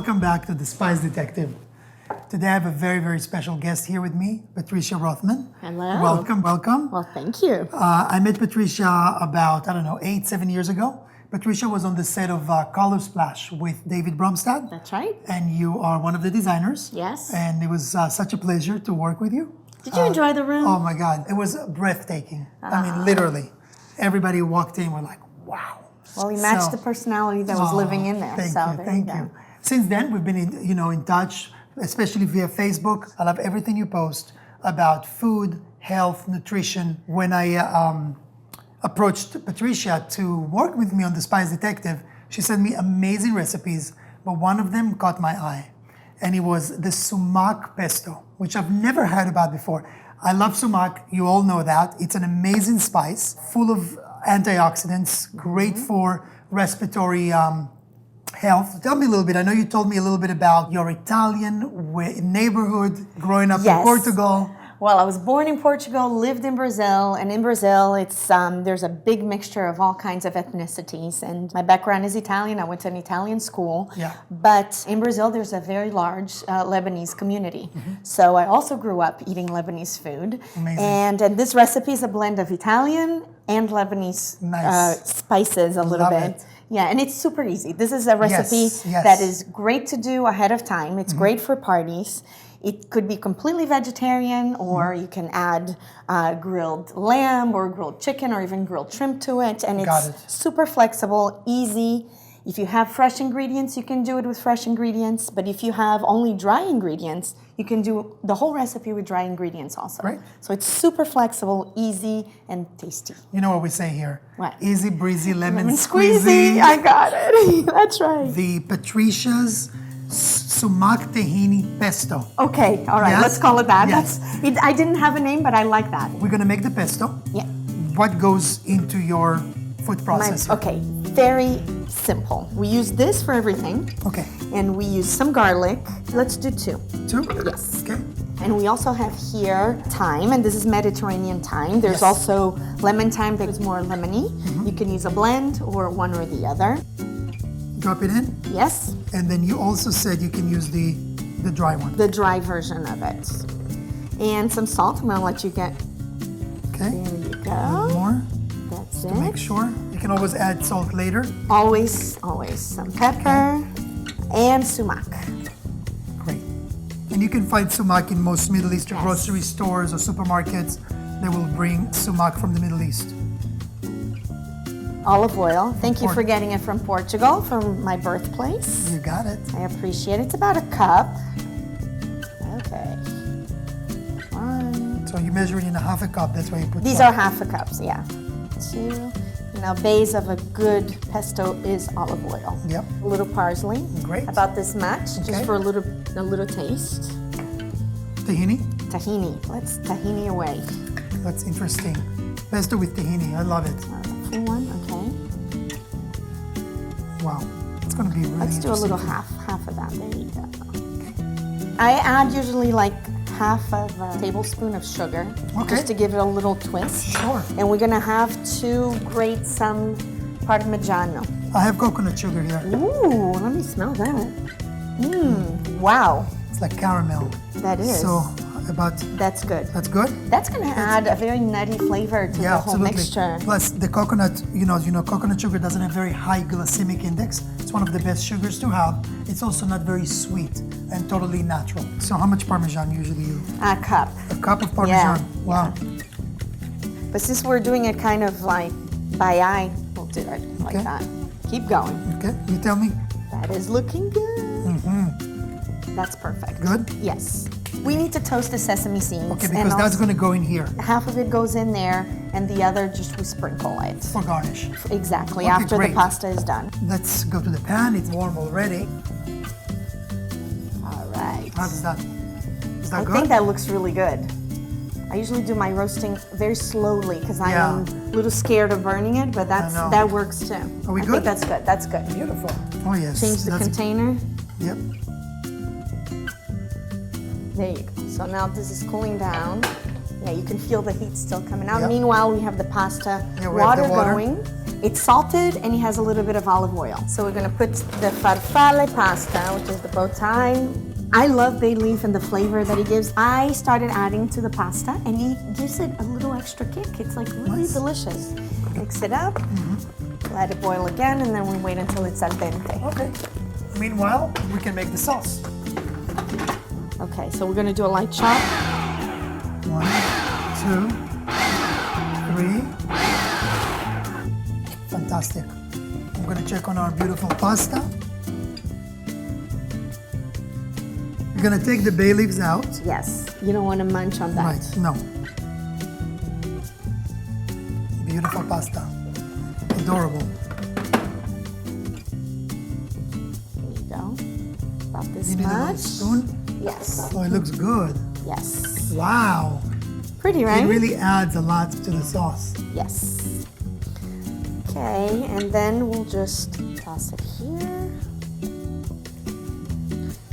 Welcome back to the Spice Detective. Today I have a very, very special guest here with me, Patricia Rothman. Hello. Welcome, welcome. Well, thank you. I met Patricia about, 7 years ago. Patricia was on the set of Color Splash with David Bromstad. That's right. And you are one of the designers. Yes. And it was such a pleasure to work with you. Did you enjoy the room? Oh my God, it was breathtaking. I mean, literally. Everybody walked in, we're like, wow. Well, we matched the personality that was living in there. Thank you. Since then, we've been in touch, especially via Facebook. I love everything you post about food, health, nutrition. When I approached Patricia to work with me on The Spice Detective, she sent me amazing recipes, but one of them caught my eye. And it was the sumac pesto, which I've never heard about before. I love sumac, you all know that. It's an amazing spice, full of antioxidants, great for respiratory health. Tell me a little bit, I know you told me a little bit about your Italian neighborhood, growing up in Portugal. Well, I was born in Portugal, lived in Brazil, and in Brazil, it's there's a big mixture of all kinds of ethnicities. And my background is Italian. I went to an Italian school. Yeah. But in Brazil, there's a very large Lebanese community. So I also grew up eating Lebanese food. Amazing. And this recipe is a blend of Italian and Lebanese spices a little Love bit. it. Yeah, and it's super easy. This is a recipe that is great to do ahead of time. It's great for parties. It could be completely vegetarian, or you can add grilled lamb or grilled chicken or even grilled shrimp to it. And it's super flexible, easy. If you have fresh ingredients, you can do it with fresh ingredients. But if you have only dry ingredients, you can do the whole recipe with dry ingredients also. Right. So it's super flexible, easy, and tasty. You know what we say here? What? Easy breezy lemon squeezy. I got it. That's right. The Patricia's Sumac Tahini Pesto. Okay, all right, Yes? let's call it that. Yes. I didn't have a name, but I like that. We're gonna make the pesto. Yeah. What goes into your food process? Okay, very simple. We use this for everything. Okay. And we use some garlic. Let's do 2. 2? Yes. Okay. And we also have here thyme, and this is Mediterranean thyme. There's also lemon thyme that is more lemony. You can use a blend or one or the other. Drop it in. Yes. And then you also said you can use the dry one. The dry version of it. And some salt. I'm gonna let you get. Okay. There you A go. little more That's to it. make sure. You can always add salt later. Always some pepper and sumac. Great. And you can find sumac in most Middle Eastern grocery stores or supermarkets. They will bring sumac from the Middle East. Olive oil. Thank you for getting it from Portugal, from my birthplace. You got it. I appreciate it. It's about a cup. Okay. 1. So you measure it in a half a cup. That's why you put. These are half a cups, yeah. 2. Now, base of a good pesto is olive oil. Yep. A little parsley. Great. About this much, Okay. just for a little taste. Tahini. Tahini. Let's tahini away. That's interesting. Pesto with tahini. I love it. Full one, okay. Wow. It's going to be really Let's do a little interesting. half of that. There you go. I add usually like half of a tablespoon of sugar, just to give it a little twist. Sure. And we're gonna have to grate some parmigiana. I have coconut sugar here. Ooh, let me smell that. Wow, It's like caramel. that is. So about. That's good. That's good. That's gonna add a very nutty flavor to the whole absolutely. mixture. Plus the coconut, coconut sugar doesn't have very high glycemic index. It's one of the best sugars to have. It's also not very sweet and totally natural. So how much Parmesan usually you? A cup. A cup of Parmesan. Wow. But since we're doing it kind of like by eye, we'll do it like Okay. that. Keep going. Okay. You tell me. That is looking good. That's perfect. Good? Yes. We need to toast the sesame seeds. Okay, and because that's also going to go in here half of it goes in there, and the other just we sprinkle it. for garnish. Exactly, Okay, after great. the pasta is done. Let's go to the pan. It's warm already. All right. How does that? Is that I good? think that looks really good. I usually do my roasting very slowly because I'm a little scared of burning it, but that works too. Are we I good? think that's good. That's good. Beautiful. Oh yes. Change the container. Yep. There you go. So now this is cooling down. Yeah, you can feel the heat still coming out. Yep. Meanwhile, we have the pasta Yeah, we have water the water. going. It's salted and it has a little bit of olive oil. So we're gonna put the farfalle pasta, which is the bow tie. I love bay leaf and the flavor that it gives. I started adding to the pasta and it gives it a little extra kick. It's like really Nice. delicious. Mix it up, let it boil again, and then we wait until it's al dente. Okay. Meanwhile, we can make the sauce. Okay, so we're gonna do a light chop. 1, 2, 3. Fantastic. I'm gonna check on our beautiful pasta. We're gonna take the bay leaves out. Yes, you don't wanna munch on that. Right, no. Beautiful pasta. Adorable. There you go. About this You need a little much. spoon? Yes, Oh, it looks good. yes. Wow. Pretty, right? It really adds a lot to the sauce. Yes. Okay, and then we'll just toss it here.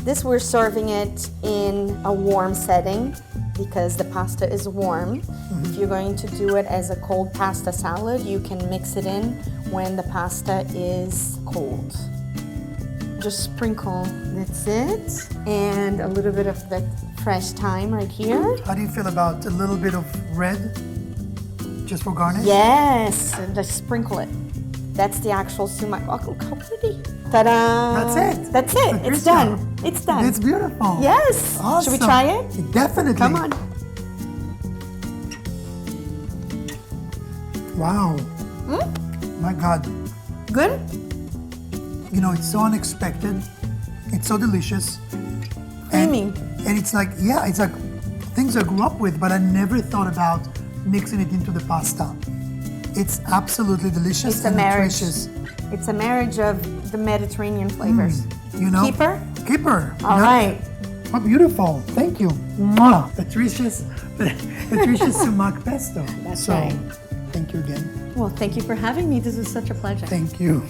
This we're serving it in a warm setting because the pasta is warm. If you're going to do it as a cold pasta salad, you can mix it in when the pasta is cold. Just sprinkle, that's it. And a little bit of the fresh thyme right here. How do you feel about a little bit of red just for garnish? Yes, and just sprinkle it. That's the actual sumac. Oh, look how pretty. Ta-da! That's it. That's it. It's Patricia. done. It's done. It's beautiful. Yes. Awesome. Should we try it? Definitely. Come on. Wow. My God. Good? You know, it's so unexpected. It's so delicious. Creamy. And it's like, yeah, it's like things I grew up with, but I never thought about mixing it into the pasta. It's absolutely delicious It's a and marriage. nutritious. It's a marriage of the Mediterranean flavors. You know? Keeper? Keeper. All Yeah. right. Oh, beautiful. Thank you. Mwah. Patricia's Sumac Pesto. That's so, right. thank you again. Well, thank you for having me. This was such a pleasure. Thank you.